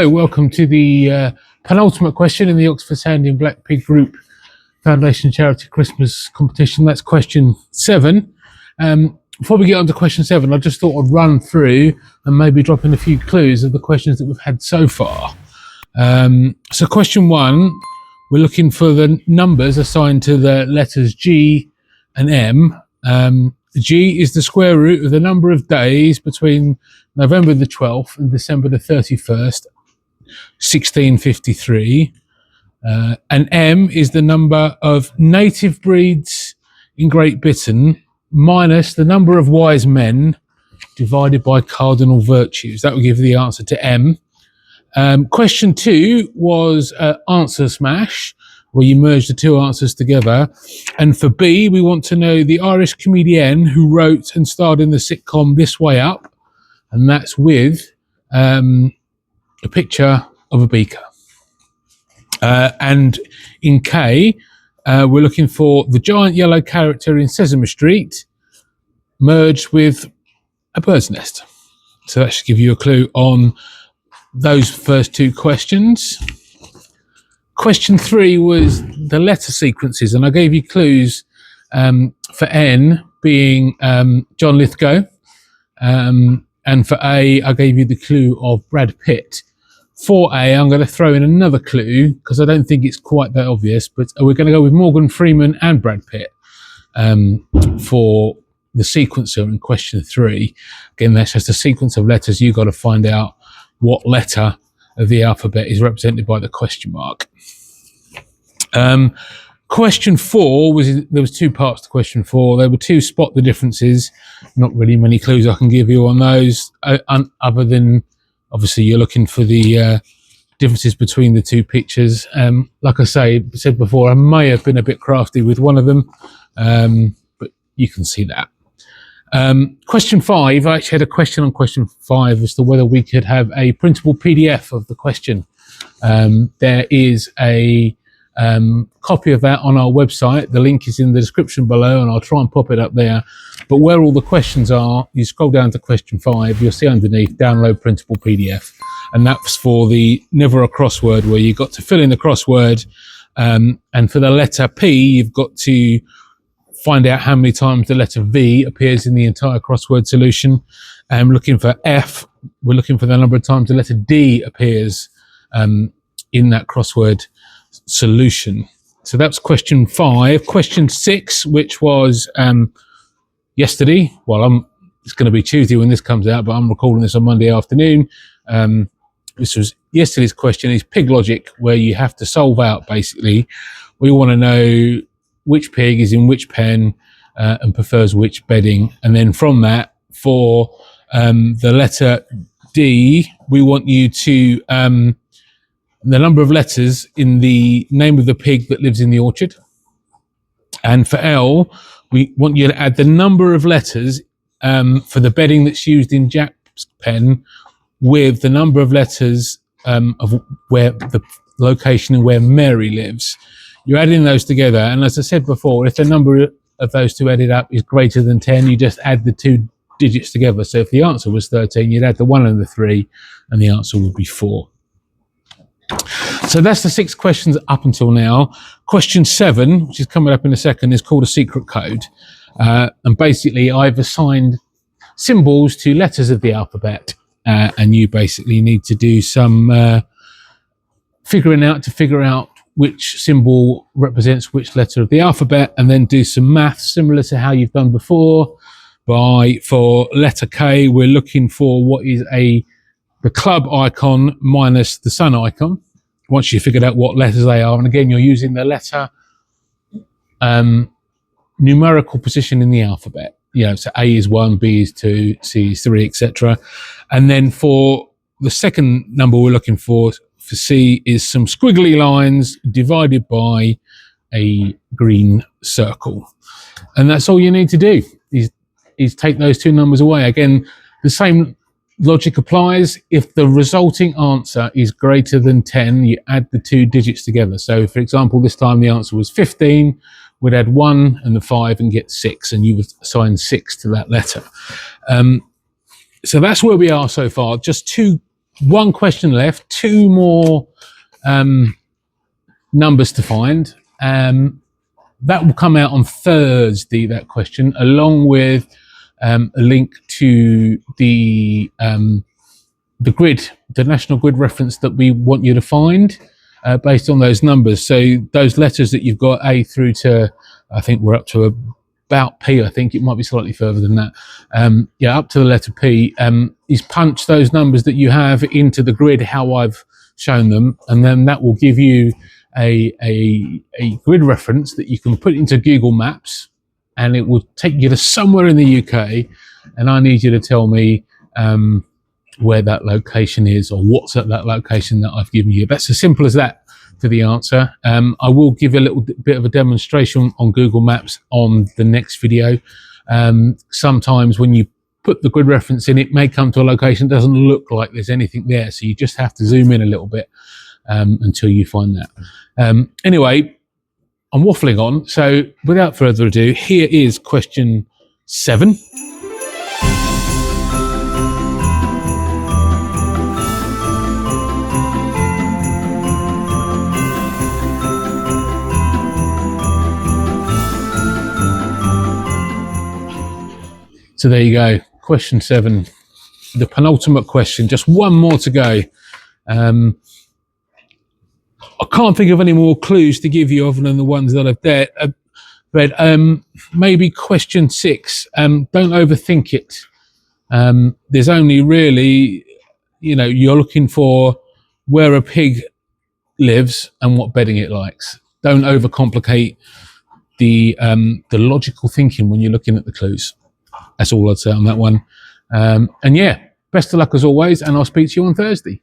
Hello, welcome to the penultimate question in the Oxford Sandy and Black Pig Group Foundation Charity Christmas Competition. That's question 7. Before we get on to question 7, I just thought I'd run through and maybe drop in a few clues of the questions that we've had so far. So question 1, we're looking for the numbers assigned to the letters G and M. G is the square root of the number of days between November the 12th and December the 31st, 1653. And M is the number of native breeds in Great Britain minus the number of wise men divided by cardinal virtues. That will give you the answer to M. Question 2 was answer smash, where you merge the two answers together. And for B, we want to know the Irish comedian who wrote and starred in the sitcom This Way Up, and that's with a picture of a beaker. And in K, we're looking for the giant yellow character in Sesame Street merged with a bird's nest. So that should give you a clue on those first two questions. Question 3 was the letter sequences, and I gave you clues for N being John Lithgow, and for A, I gave you the clue of Brad Pitt. For A, I'm going to throw in another clue because I don't think it's quite that obvious, but we're going to go with Morgan Freeman and Brad Pitt for the sequencer in question 3. Again, that's just a sequence of letters. You've got to find out what letter of the alphabet is represented by the question mark. Question 4 there was 2 parts to question 4. There were 2 spot the differences. Not really many clues I can give you on those, other than obviously you're looking for the differences between the 2 pictures. Like I said before, I may have been a bit crafty with one of them, but you can see that. Question 5, I actually had a question on question 5 as to whether we could have a printable PDF of the question. There is a copy of that on our website. The link is in the description below, and I'll try and pop it up there. But where all the questions are, you scroll down to question 5, you'll see underneath download printable PDF, and that's for the never a crossword, where you've got to fill in the crossword, and for the letter P you've got to find out how many times the letter V appears in the entire crossword solution. Looking for F, we're looking for the number of times the letter D appears in that crossword solution. So that's question 5. Question 6, which was yesterday. Well, it's going to be Tuesday when this comes out, but I'm recording this on Monday afternoon. This was yesterday's question, is pig logic, where you have to solve out, basically. We want to know which pig is in which pen and prefers which bedding. And then from that, for the letter D, we want you to the number of letters in the name of the pig that lives in the orchard. And for L, we want you to add the number of letters for the bedding that's used in Jack's pen with the number of letters of where the location and where Mary lives. You're adding those together, and as I said before, if the number of those 2 added up is greater than 10, you just add the 2 digits together. So if the answer was 13, you'd add the 1 and the 3, and the answer would be 4. So that's the 6 questions up until now. Question 7, which is coming up in a second, is called a secret code. And basically, I've assigned symbols to letters of the alphabet, and you basically need to do some figure out which symbol represents which letter of the alphabet, and then do some maths similar to how you've done before. For letter K, we're looking for what is the club icon minus the sun icon, once you figured out what letters they are. And again, you're using the letter numerical position in the alphabet. So A is 1, B is 2, C is 3, etc. And then for the second number we're looking for C, is some squiggly lines divided by a green circle. And that's all you need to do, is take those 2 numbers away. Again, the same logic applies. If the resulting answer is greater than 10, you add the 2 digits together. So, for example, this time the answer was 15. We'd add 1 and the 5 and get 6, and you would assign 6 to that letter. So that's where we are so far. Just 2 one question left, two more numbers to find. That will come out on Thursday, that question, along with a link to the grid, the national grid reference that we want you to find based on those numbers. So those letters that you've got, A through to, I think we're up to about P, I think it might be slightly further than that. Yeah, up to the letter P, is punch those numbers that you have into the grid, how I've shown them, and then that will give you a grid reference that you can put into Google Maps, and it will take you to somewhere in the UK, and I need you to tell me where that location is, or what's at that location that I've given you. That's as simple as that for the answer. I will give you a little bit of a demonstration on Google Maps on the next video. Sometimes when you put the grid reference in, it may come to a location that doesn't look like there's anything there, so you just have to zoom in a little bit until you find that. Anyway, I'm waffling on, so without further ado, here is question 7. So there you go, question 7, the penultimate question, just one more to go. I can't think of any more clues to give you other than the ones that I've there. But maybe question 6, don't overthink it. There's only really, you're looking for where a pig lives and what bedding it likes. Don't overcomplicate the logical thinking when you're looking at the clues. That's all I'd say on that one. And yeah, best of luck as always, and I'll speak to you on Thursday.